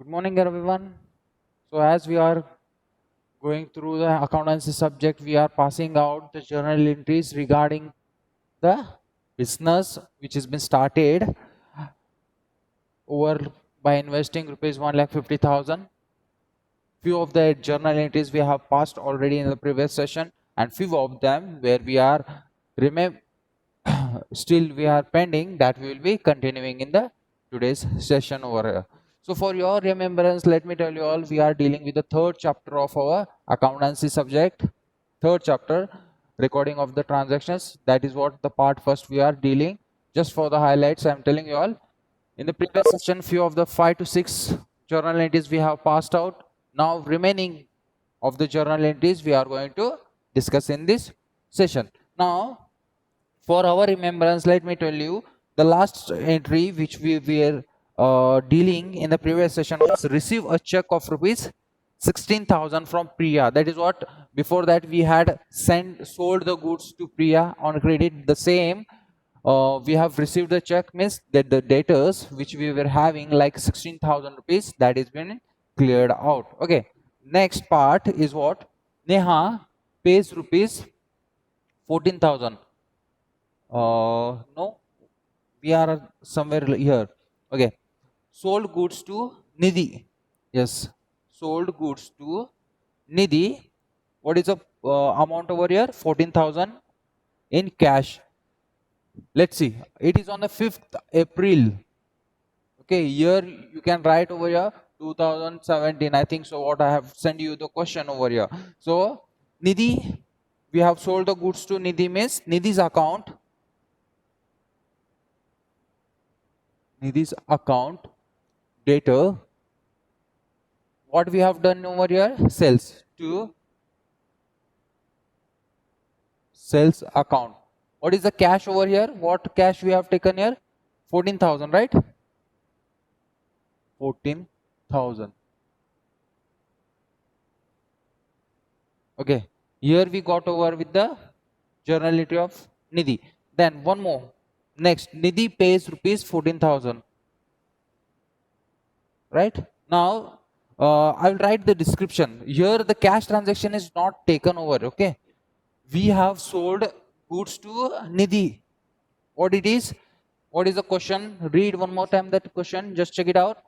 Good morning, everyone. So, as we are going through the accountancy subject, we are passing out the journal entries regarding the business which has been started over by investing rupees 1,50,000. Few of the journal entries we have passed already in the previous session, and few of them where we are remember still we are pending that we will be continuing in the today's session over here. So for your remembrance, let me tell you all, we are dealing with the third chapter of our accountancy subject. Third chapter, recording of the transactions. That is what the part first we are dealing. Just for the highlights, I am telling you all. In the previous session, few of the 5 to 6 journal entries we have passed out. Now remaining of the journal entries we are going to discuss in this session. Now for our remembrance, let me tell you the last entry which we were dealing in the previous session was receive a check of rupees 16,000 from Priya. That is what before that we had sold the goods to Priya on credit. The same we have received the check, means that the debtors which we were having like 16,000 rupees, that has been cleared out. Okay. Next part is what Neha pays rupees 14,000. No, we are somewhere here. Okay, sold goods to Nidhi. Yes, sold goods to Nidhi. What is the amount over here? 14,000 in cash. Let's see, it is on the 5th April. Okay, here you can write over here 2017, I think so. What I have sent you the question over here. So Nidhi, we have sold the goods to Nidhi, means Nidhi's account. Nidhi's account data. What we have done over here? Sales to sales account. What is the cash over here? What cash we have taken here? 14,000, right? 14,000. Okay. Here we got over with the journal entry of Nidhi. Then one more. Next, Nidhi pays rupees 14,000. Right? Now, I will write the description. Here the cash transaction is not taken over. Okay. We have sold goods to Nidhi. What it is? What is the question? Read one more time that question. Just check it out.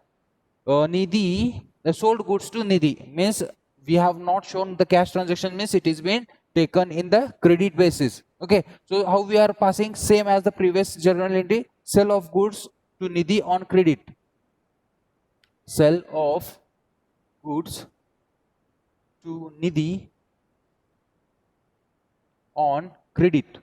Nidhi, the sold goods to Nidhi means we have not shown the cash transaction, means it is been taken in the credit basis. Okay. So how we are passing? Same as the previous journal entry. Sell of goods to Nidhi on credit. Sell of goods to Nidhi on credit.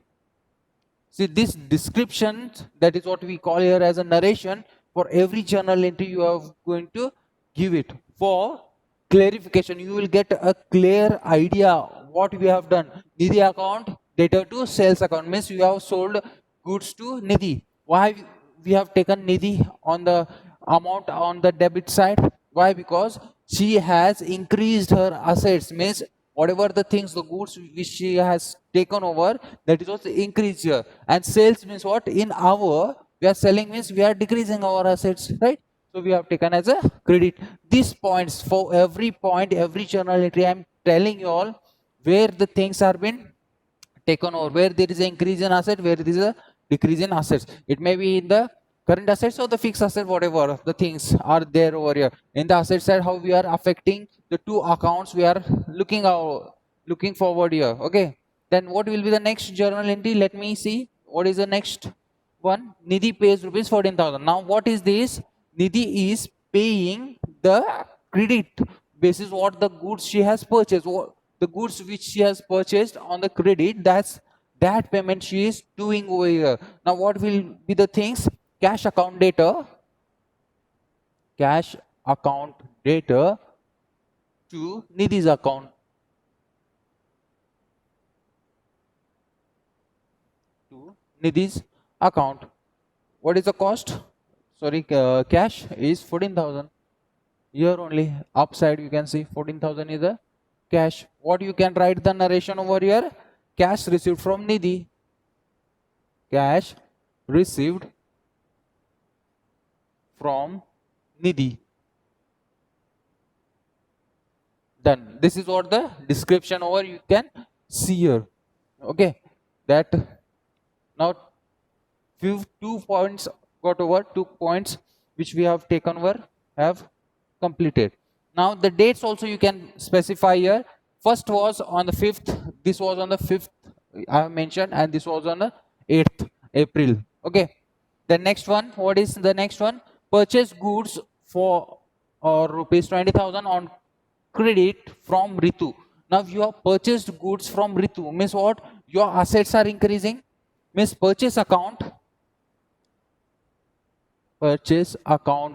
See, this description, that is what we call here as a narration. For every journal entry you are going to give it for clarification. You will get a clear idea what we have done. Nidhi account, data to sales account, means we have sold goods to Nidhi. Why we have taken Nidhi on the amount on the debit side? Why? Because she has increased her assets, means whatever the things, the goods which she has taken over, that is also increased here. And sales means what? In our, we are selling means we are decreasing our assets, right? So we have taken as a credit. These points, for every point, every journal entry, I am telling you all where the things are been taken over, where there is an increase in asset, where there is a decrease in assets. It may be in the current assets or the fixed asset, whatever the things are there over here. In the asset side, how we are affecting the two accounts we are looking forward here. Okay. Then what will be the next journal entry? Let me see. What is the next one? Nidhi pays rupees 14,000. Now what is this? Nidhi is paying the credit basis what the goods she has purchased. The goods which she has purchased on the credit, that payment she is doing over here. Now what will be the things? Cash account data, cash account data to Nidhi's account, to Nidhi's account. What is the cost? Sorry, cash is 14,000. Here only upside you can see 14,000 is the cash. What you can write the narration over here? Cash received from Nidhi. Cash received from Nidhi. done. This is what the description over you can see here. Okay, that now few 2 points got over, 2 points which we have taken over have completed. Now the dates also you can specify here. First was on the 5th, this was on the 5th I have mentioned, and this was on the 8th April. Okay, the next one, what is the next one? Purchase goods for rupees 20,000 on credit from Ritu. Now you have purchased goods from Ritu, means what? Your assets are increasing, means purchase account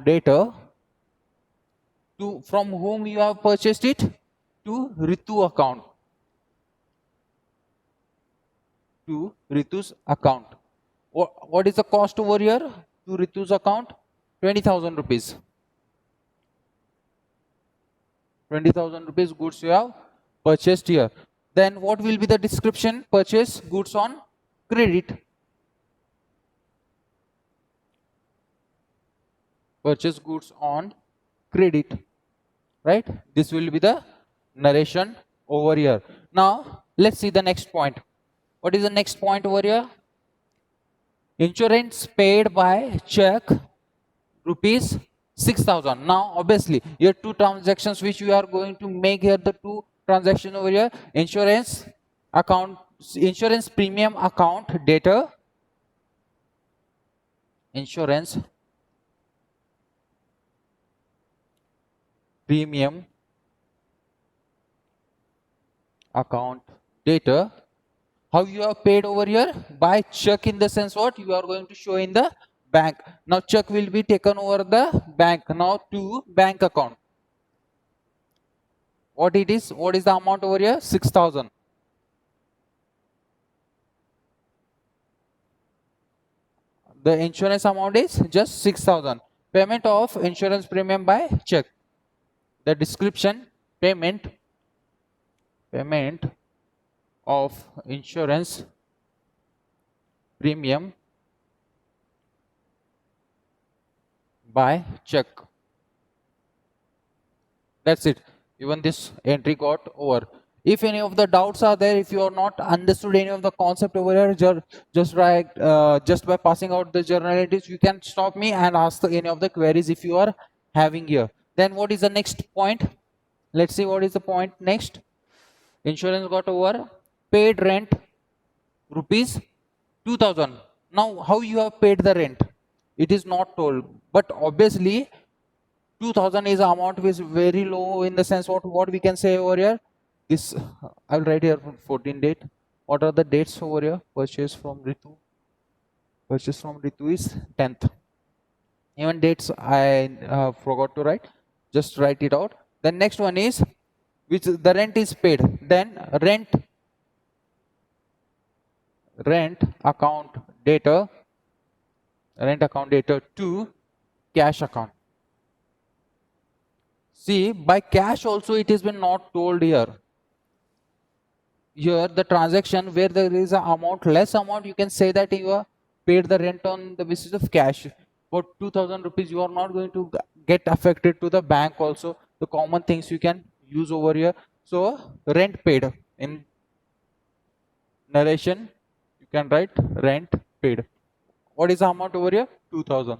data to from whom you have purchased it, to Ritu account, to Ritu's account. What is the cost over here to Ritu's account? 20,000 rupees. 20,000 rupees goods you have purchased here. Then what will be the description? Purchase goods on credit. Purchase goods on credit, right? This will be the narration over here. Now let's see the next point. What is the next point over here? Insurance paid by check rupees 6,000. Now obviously here two transactions which we are going to make here, the two transactions over here. Insurance account, insurance premium account data, insurance premium account data. How you have paid over here? By check, in the sense what? You are going to show in the bank. Now check will be taken over the bank now to bank account. What it is? What is the amount over here? 6,000. The insurance amount is just 6,000. Payment of insurance premium by check. The description: payment of insurance premium by check. That's it. Even this entry got over. If any of the doubts are there, if you are not understood any of the concept over here, just by passing out the journal entries, you can stop me and ask any of the queries if you are having here. Then what is the next point? Let's see what is the point next. Insurance got over. Paid rent rupees 2,000. Now how you have paid the rent? It is not told, but obviously 2,000 is amount which is very low, in the sense what we can say over here. This I will write here 14 date. What are the dates over here? Purchase from Ritu. Purchase from Ritu is 10th. Even dates I forgot to write. Just write it out. The next one is which the rent is paid. Then rent account data to cash account. See, by cash also it has been not told here. Here the transaction where there is a amount, less amount, you can say that you are paid the rent on the basis of cash. For 2,000 rupees you are not going to get affected to the bank also. The common things you can use over here. So rent paid, in narration you can write rent paid. What is the amount over here? 2,000.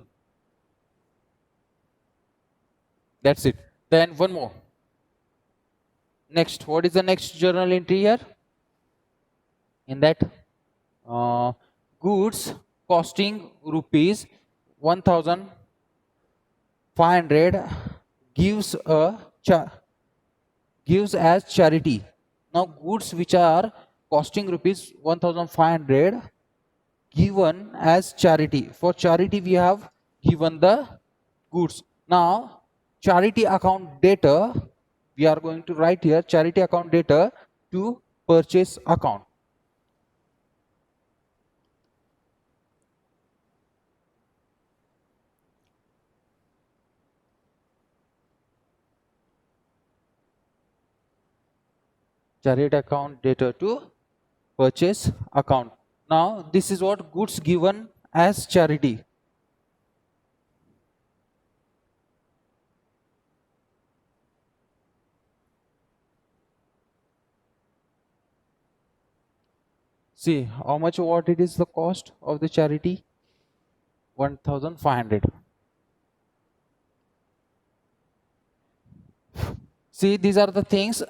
That's it. Then one more. Next, what is the next journal entry here? In that, goods costing rupees 1,500 gives as charity. Now goods which are costing rupees 1,500 given as charity. For charity we have given the goods. Now charity account data, we are going to write here charity account data to purchase account. Charity account data to purchase account. Now this is what goods given as charity. See how much what it is the cost of the charity. 1500. See, these are the things.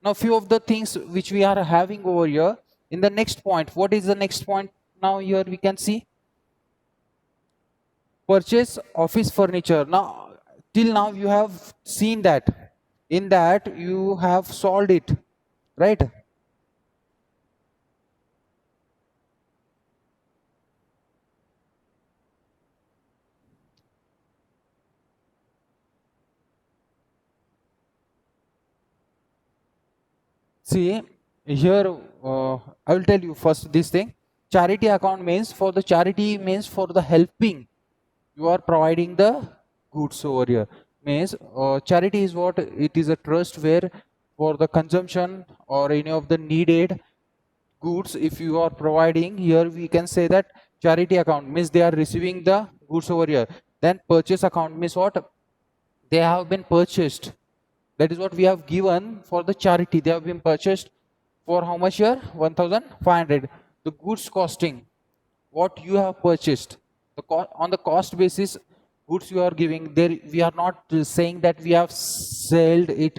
Now few of the things which we are having over here in the next point. What is the next point? Now here we can see purchase office furniture. Now till now you have seen that, in that you have solved it, right? See here, I will tell you first this thing. Charity account means, for the charity means for the helping, you are providing the goods over here. Means charity is what? It is a trust where for the consumption or any of the needed goods, if you are providing, here we can say that charity account means they are receiving the goods over here. Then purchase account means what? They have been purchased. That is what we have given for the charity. They have been purchased for how much here? 1500. The goods costing, what you have purchased, on the cost basis goods you are giving. There we are not saying that we have sold it,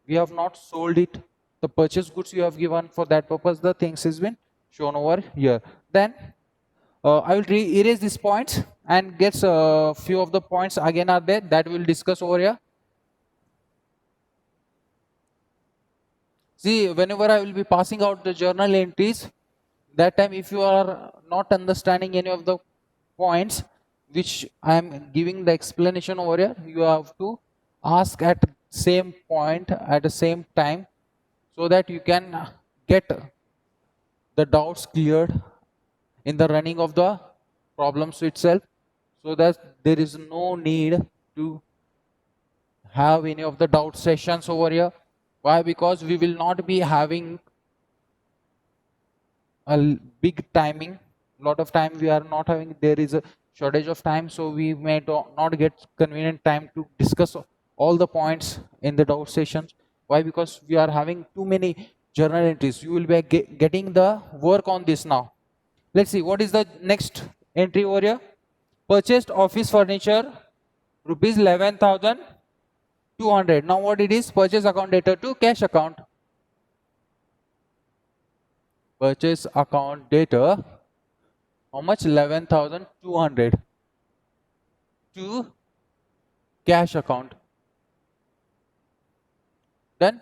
we have not sold it. The purchase goods you have given, for that purpose the things has been shown over here. Then I will erase these points and get a few of the points again are there that we will discuss over here. See, whenever I will be passing out the journal entries, that time if you are not understanding any of the points which I am giving the explanation over here, you have to ask at same point at the same time, so that you can get the doubts cleared in the running of the problems itself, so that there is no need to have any of the doubt sessions over here. Why? Because we will not be having a big timing. Lot of time we are not having, there is a shortage of time, so we may not get convenient time to discuss all the points in the doubt sessions. Why? Because we are having too many journal entries. You will be getting the work on this now. Let's see what is the next entry over here. Purchased office furniture rupees 11,200. Now what it is? Purchase account data to cash account. Purchase account data, how much? 11,200 to cash account. Then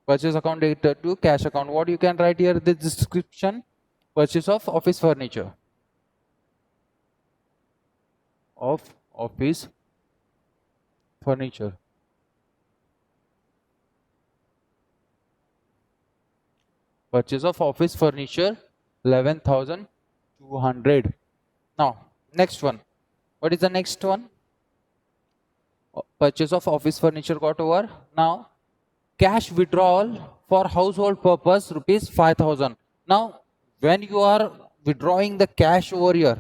purchase account data to cash account. What you can write here, the description: purchase of office furniture. Of office furniture. Purchase of office furniture 11,200. Now next one. What is the next one? Purchase of office furniture got over. Now cash withdrawal for household purpose rupees 5,000. Now when you are withdrawing the cash over here,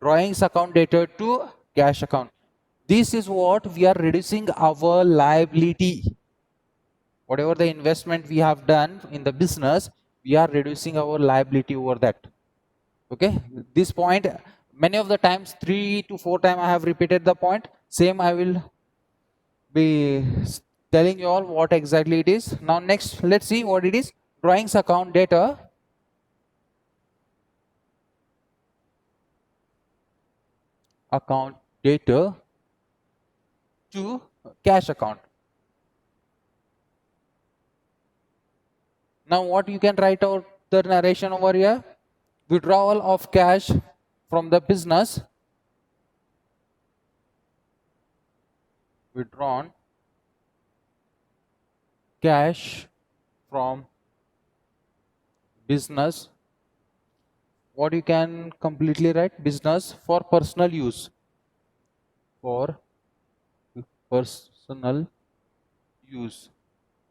drawings account data to cash account, this is what we are reducing our liability. Whatever the investment we have done in the business, we are reducing our liability over that. Okay, this point many of the times, 3 to 4 times I have repeated the point. Same I will be telling you all what exactly it is. Now next, let's see what it is. Drawings account data. Account data to cash account. Now what you can write out the narration over here? Withdrawal of cash from the business. Withdrawn cash from business. What you can completely write? Business for personal use. For personal use.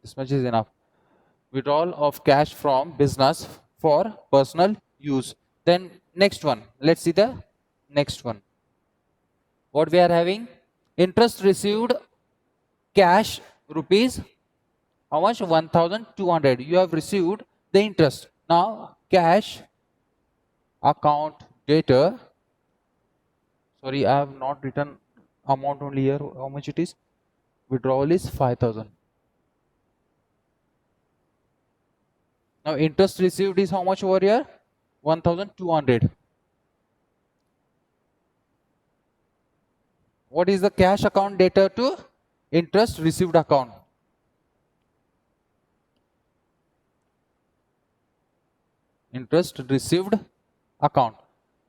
This much is enough. Withdrawal of cash from business for personal use. Then next one, let's see the next one. What we are having? Interest received cash rupees, how much? 1,200. You have received the interest. Now cash account data. Sorry, I have not written amount only here. How much it is? Withdrawal is 5,000. Now interest received is how much over here? 1,200. What is the cash account data to interest received account? Interest received account.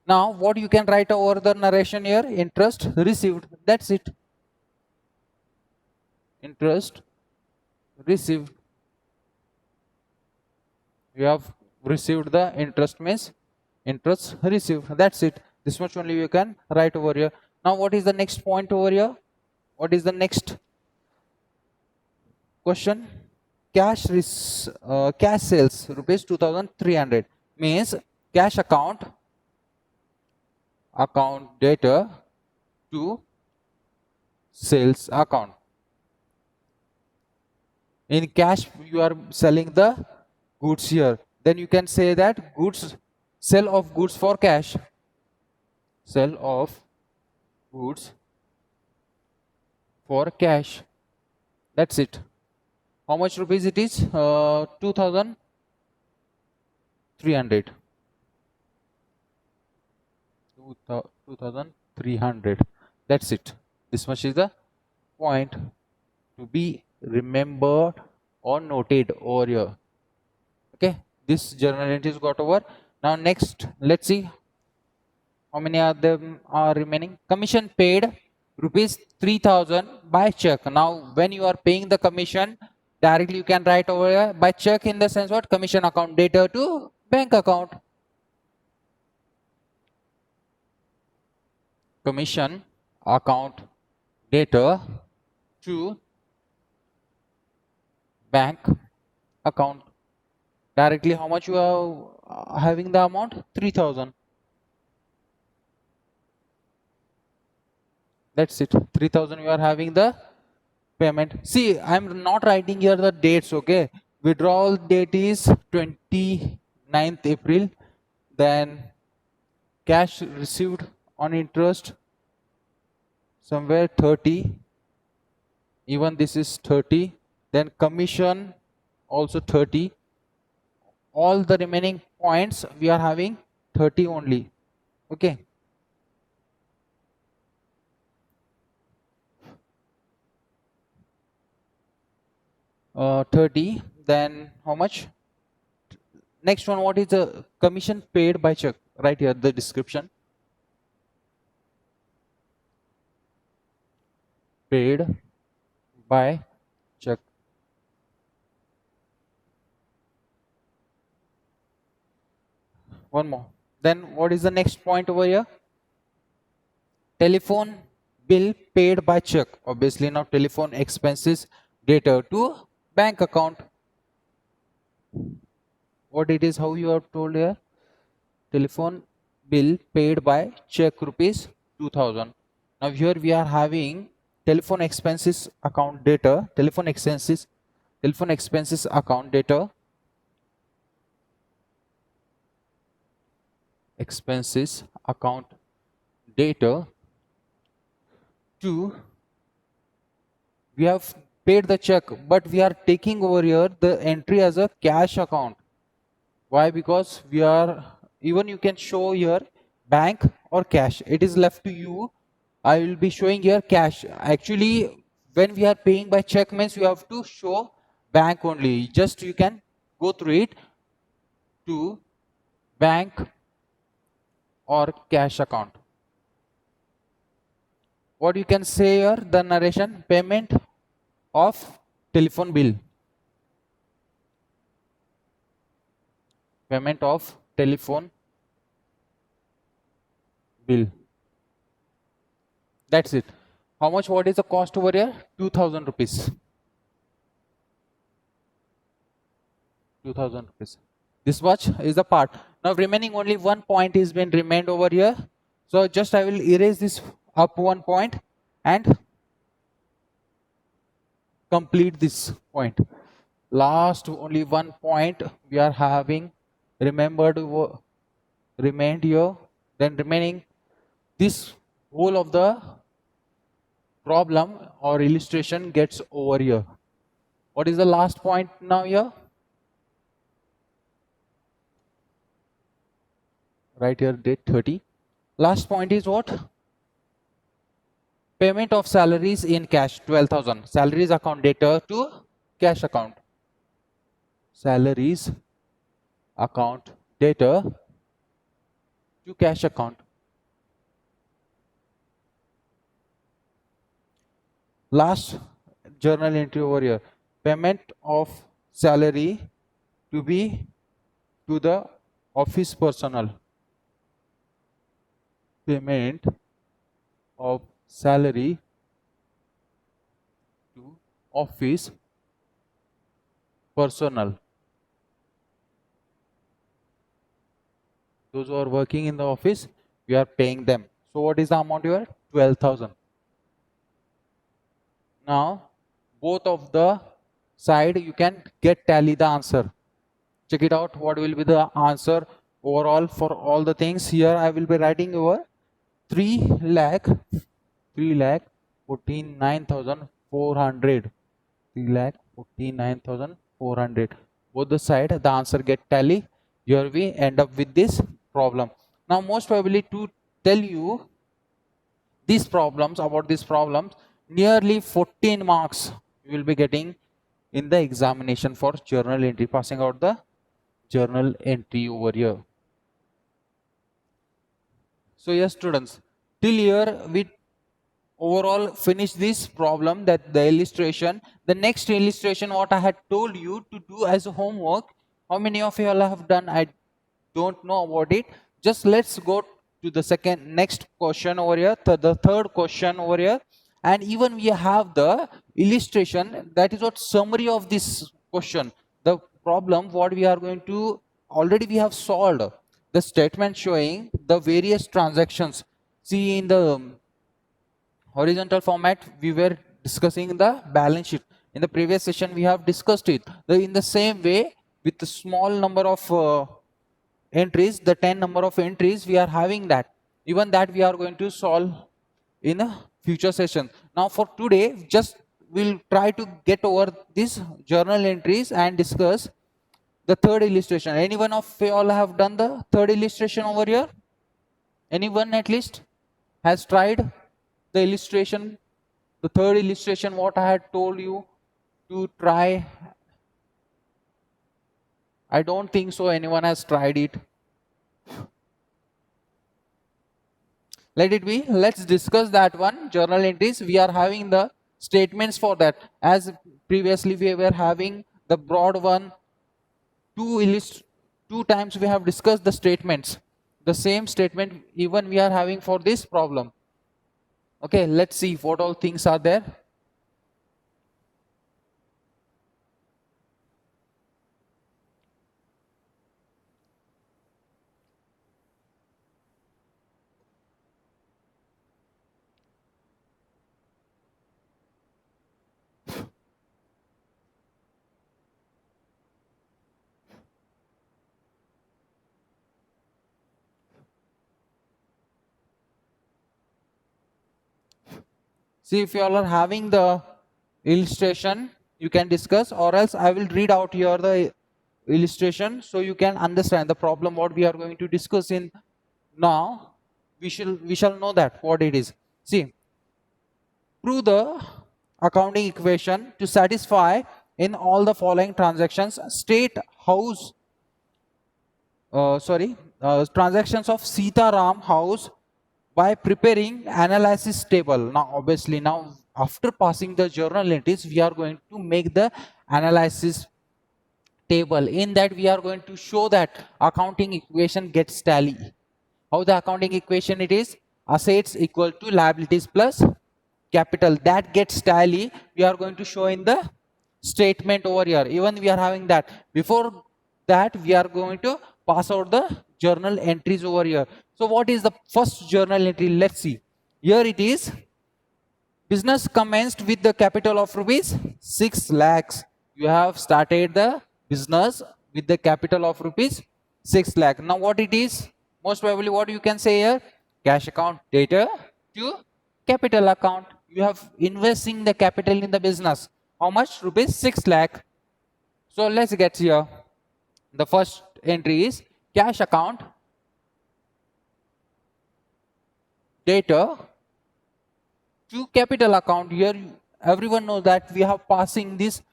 Now what you can write over the narration here? Interest received. That's it. Interest received. You have received the interest means interest received. That's it. This much only you can write over here. Now what is the next point over here? What is the next question? Cash sales rupees 2,300 means cash account data to sales account. In cash you are selling the goods here, then you can say that goods, sale of goods for cash, sale of goods for cash. That's it. How much rupees it is? 2,300. 2,300. That's it. This much is the point to be remembered or noted over here. Okay, this journal entries got over. Now next, let's see how many of them are remaining. Commission paid rupees 3,000 by check. Now when you are paying the commission, directly you can write over here by check, in the sense what? Commission account data to bank account. Commission account data to bank account. Directly how much you are having the amount? 3,000. That's it. 3,000 you are having the payment. See, I'm not writing here the dates, okay? Withdrawal date is 29th April. Then cash received on interest somewhere 30. Even this is 30. Then commission also 30. All the remaining points we are having 30 only. Okay. Uh, 30. Then how much? Next one, what is the commission paid by check? Right here, the description. Paid by check. One more. Then what is the next point over here? Telephone bill paid by check. Obviously now telephone expenses data to bank account. What it is, how you are told here? Telephone bill paid by check rupees 2,000. Now here we are having telephone expenses account data, telephone expenses account data, expenses account data to, we have paid the check, but we are taking over here the entry as a cash account. Why? Because we are, even you can show here bank or cash. It is left to you. I will be showing here cash. Actually, when we are paying by check means you have to show bank only. Just you can go through it to bank or cash account. What you can say here, the narration, payment of telephone bill. Payment of telephone bill. That's it. How much? What is the cost over here? 2,000 rupees. 2,000 rupees. This much is the part. Now remaining only one point is been remained over here. So just I will erase this up one point and complete this point. Last only one point we are having remembered remained here, then remaining this whole of the problem or illustration gets over here. What is the last point now here? Right here, date 30. Last point is what? Payment of salaries in cash, 12,000. Salaries account data to cash account. Salaries account data to cash account. Last journal entry over here. Payment of salary to be to the office personnel. Payment of salary to office personnel. Those who are working in the office, we are paying them. So what is the amount here? 12,000. Now, both of the side you can get tally the answer. Check it out. What will be the answer overall for all the things? Here I will be writing over 3 lakh 49,400. 3 lakh 49,400. Both the side the answer get tally. Here we end up with this problem. Now most probably to tell you these problems, about these problems, nearly 14 marks you will be getting in the examination for journal entry, passing out the journal entry over here. So yes students, till here we overall finish this problem, that the illustration. The next illustration what I had told you to do as a homework, how many of you all have done? I don't know about it. Just let's go to the next question over here, the third question over here, and even we have the illustration, that is what summary of this question. The problem what we are going to, already we have solved the statement showing the various transactions. See, in the horizontal format we were discussing the balance sheet. In the previous session we have discussed it. In the same way, with the small number of entries, the 10 number of entries we are having that. Even that we are going to solve in a future session. Now for today, just we'll try to get over these journal entries and discuss the third illustration. Anyone of you all have done the third illustration over here? Anyone at least has tried the illustration, the third illustration what I had told you to try? I don't think so anyone has tried it. Let it be. Let's discuss that one. Journal entries, we are having the statements for that. As previously we were having the broad one, two times we have discussed the statements. The same statement even we are having for this problem. Okay, let's see what all things are there. See, if you all are having the illustration, you can discuss, or else I will read out here the illustration so you can understand the problem what we are going to discuss in now. We shall know that what it is. See, prove the accounting equation to satisfy in all the following transactions. State house transactions of Sita Ram house by preparing analysis table. Now obviously, now after passing the journal entries, we are going to make the analysis table. In that we are going to show that accounting equation gets tally. How the accounting equation it is? Assets equal to liabilities plus capital. That gets tally. We are going to show in the statement over here. Even we are having that. Before that we are going to pass out the journal entries over here. So what is the first journal entry? Let's see. Here it is. Business commenced with the capital of rupees 6 lakhs. You have started the business with the capital of rupees 6 lakh. Now what it is? Most probably what you can say here? Cash account data to capital account. You have investing the capital in the business. How much? Rupees 6 lakh. So let's get here. The first entry is cash account data to capital account. Here everyone knows that we have passing this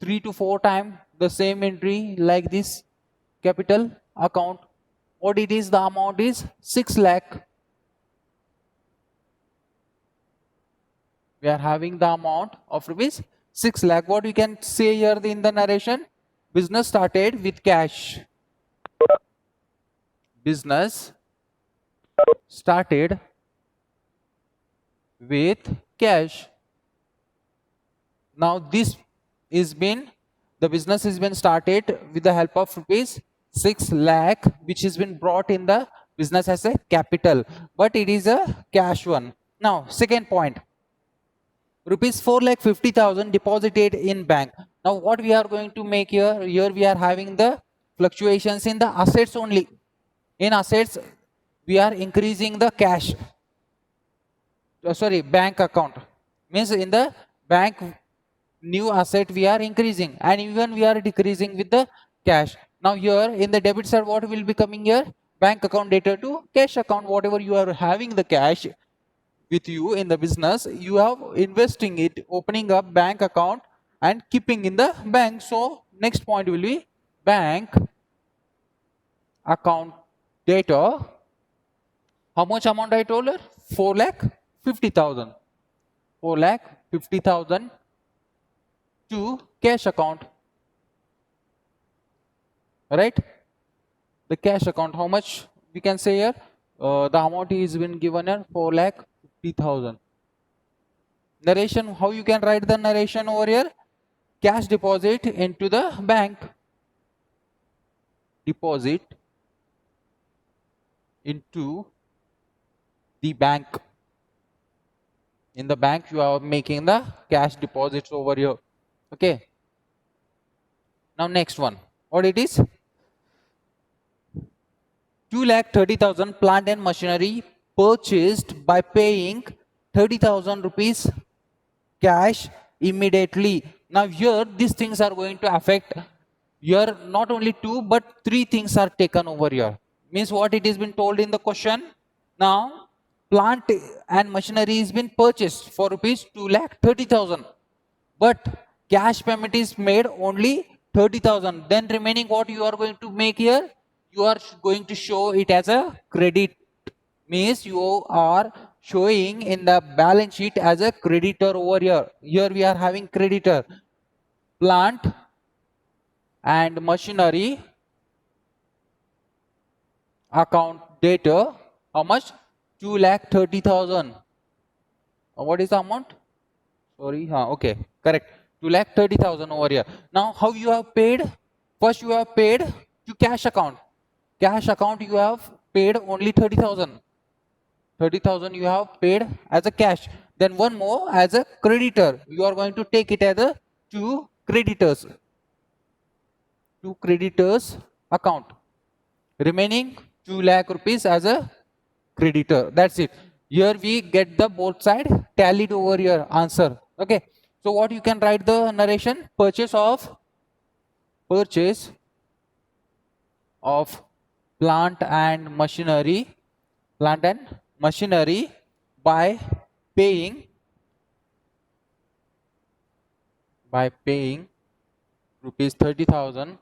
3 to 4 times the same entry like this capital account. What it is, the amount is 6 lakh. We are having the amount of rupees 6 lakh. What we can say here in the narration? Business started with cash. Business started with cash. Now this is been, the business has been started with the help of rupees 6 lakh, which has been brought in the business as a capital, but it is a cash one. Now second point, rupees 4,50,000 deposited in bank. Now what we are going to make here? Here we are having the fluctuations in the assets only. In assets, we are increasing the cash. Bank account. Means in the bank, new asset we are increasing, and even we are decreasing with the cash. Now here in the debit side, what will be coming here? Bank account data to cash account. Whatever you are having the cash with you in the business, you have investing it, opening up bank account and keeping in the bank. So next point will be bank account data. How much amount I told her? 4,50,000. 4,50,000 to cash account. Right? The cash account, how much we can say here? The amount is been given here, 4,50,000. Narration, how you can write the narration over here? Cash deposit into the bank. Deposit into the bank. In the bank, you are making the cash deposits over here. Okay. Now next one. What it is? 2,30,000 plant and machinery purchased by paying 30,000 rupees cash immediately. Now here these things are going to affect. Here not only 2 but 3 things are taken over here. Means what it has been told in the question. Now plant and machinery has been purchased for rupees 2,30,000, but cash payment is made only 30,000. Then remaining what you are going to make here? You are going to show it as a credit. Means you are showing in the balance sheet as a creditor over here. Here we are having creditor. Plant and machinery account data. How much? 2,30,000. What is the amount? Sorry, okay, correct. 2,30,000 over here. Now how you have paid? First you have paid to cash account. Cash account you have paid only 30,000. 30,000 you have paid as a cash. Then one more as a creditor. You are going to take it as a two creditors account. Remaining 2 lakh rupees as a creditor. That's it. Here we get the both side tallied over here answer. Okay. So what you can write the narration? Purchase of plant and machinery by paying rupees 30,000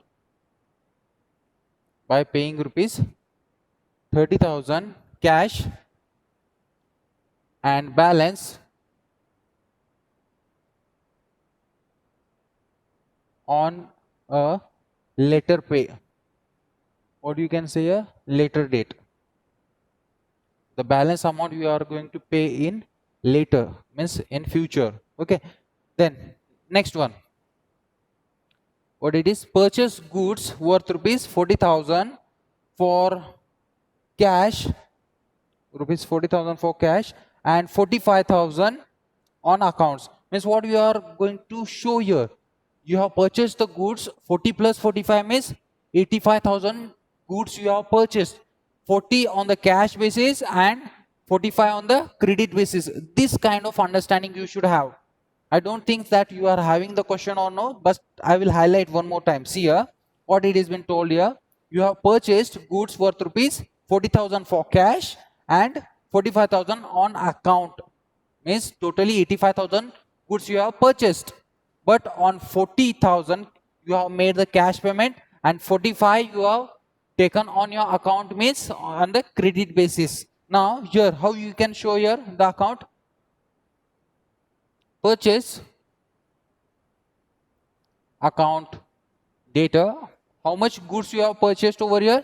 cash and balance on a later pay. What you can say a later date. The balance amount you are going to pay in later, means in future. Okay. Then next one. What it is? Purchase goods worth rupees 40,000 for cash, rupees 40,000 for cash and 45,000 on accounts. Means what you are going to show here? You have purchased the goods, 40 plus 45 means 85,000 goods you have purchased. 40 on the cash basis and 45 on the credit basis. This kind of understanding you should have. I don't think that you are having the question or no, but I will highlight one more time. See here, what it has been told here. You have purchased goods worth rupees 40,000 for cash and 45,000 on account. Means totally 85,000 goods you have purchased. But on 40,000 you have made the cash payment and 45 you have taken on your account, means on the credit basis. Now here, how you can show here the account? Purchase account data. How much goods you have purchased over here?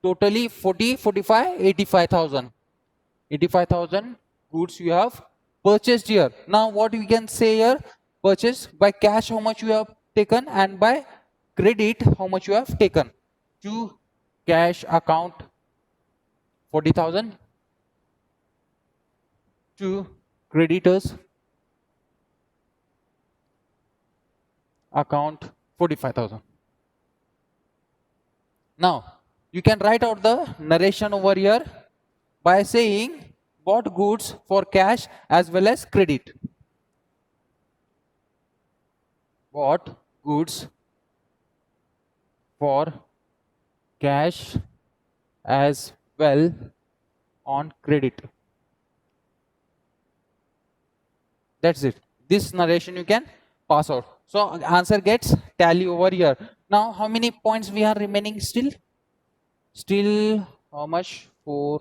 Totally 40, 45, 85,000. 85,000 goods you have purchased here. Now what we can say here? Purchase by cash how much you have taken and by credit how much you have taken. To cash account 40,000, to creditors account 45,000. Now you can write out the narration over here by saying bought goods for cash as well as credit. Bought goods for cash as well on credit. That's it. This narration you can pass out. So answer gets tally over here. Now how many points we are remaining still? Still how much? 4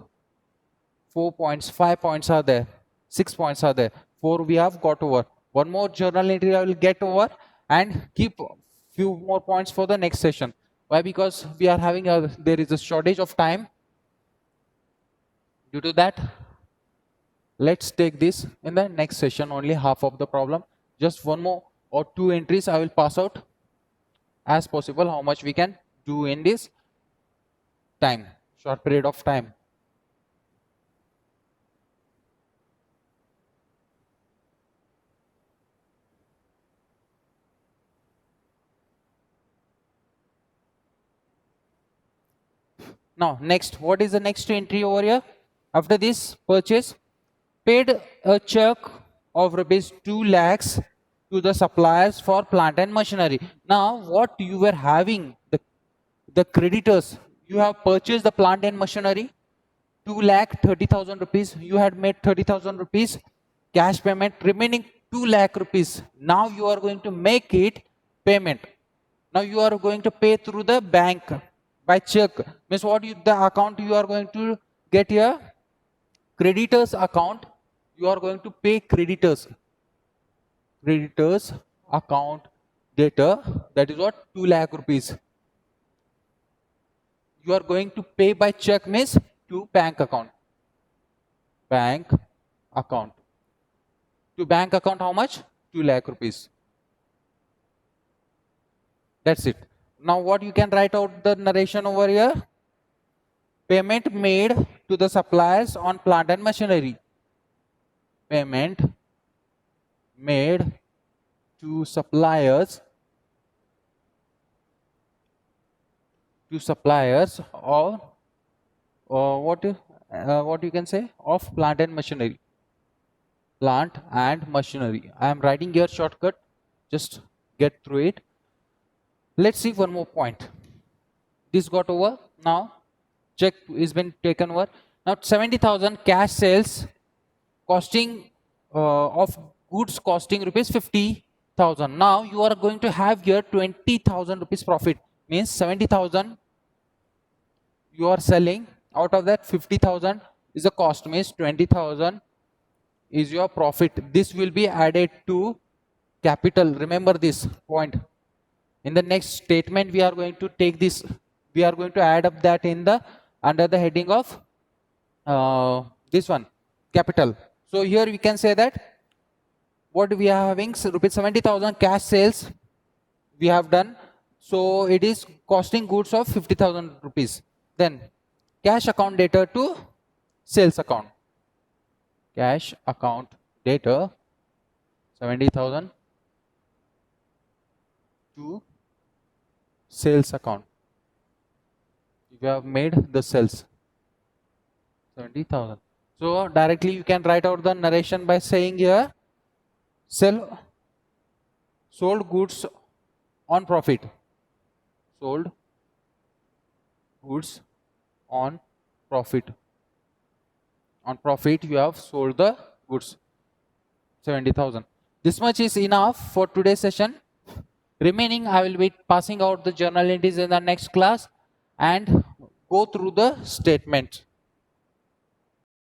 points, 5 points are there, 6 points are there, 4 we have got over. One more journal entry I will get over and keep few more points for the next session. Why? Because we are having there is a shortage of time. Due to that, let's take this in the next session, only half of the problem. Just one more or 2 entries I will pass out as possible, how much we can do in this time, short period of time. Now next, what is the next entry over here? After this purchase, paid a check of rupees 2 lakhs to the suppliers for plant and machinery. Now what you were having, the creditors, you have purchased the plant and machinery, 2,30,000 rupees, you had made 30,000 rupees cash payment, remaining 2 lakh rupees. Now you are going to make it payment. Now you are going to pay through the bank by check. Means what the account you are going to get here? Creditors account. You are going to pay creditors. Creditors account data, that is what? 2 lakh rupees. You are going to pay by check, means to bank account. Bank account. To bank account how much? 2 lakh rupees. That's it. Now what you can write out the narration over here? Payment made to the suppliers on plant and machinery. Payment made to suppliers or what you can say, of plant and machinery. Plant and machinery. I am writing here shortcut, just get through it. Let's see one more point. This got over. Now check is been taken over. Now 70,000 cash sales costing of goods costing rupees 50,000. Now you are going to have here 20,000 rupees profit. Means 70,000 you are selling, out of that 50,000 is a cost, means 20,000 is your profit. This will be added to capital. Remember this point. In the next statement we are going to take this, we are going to add up that in the under the heading of this one, capital. So here we can say that what we are having, rupees 70,000 cash sales we have done, so it is costing goods of 50,000 rupees. Then cash account data to sales account. Cash account data 70,000 to sales account. you have made the sales 70,000. So directly you can write out the narration by saying here sold goods on profit. Sold goods on profit. On profit you have sold the goods 70,000. This much is enough for today's session. Remaining I will be passing out the journal entries in the next class and go through the statement.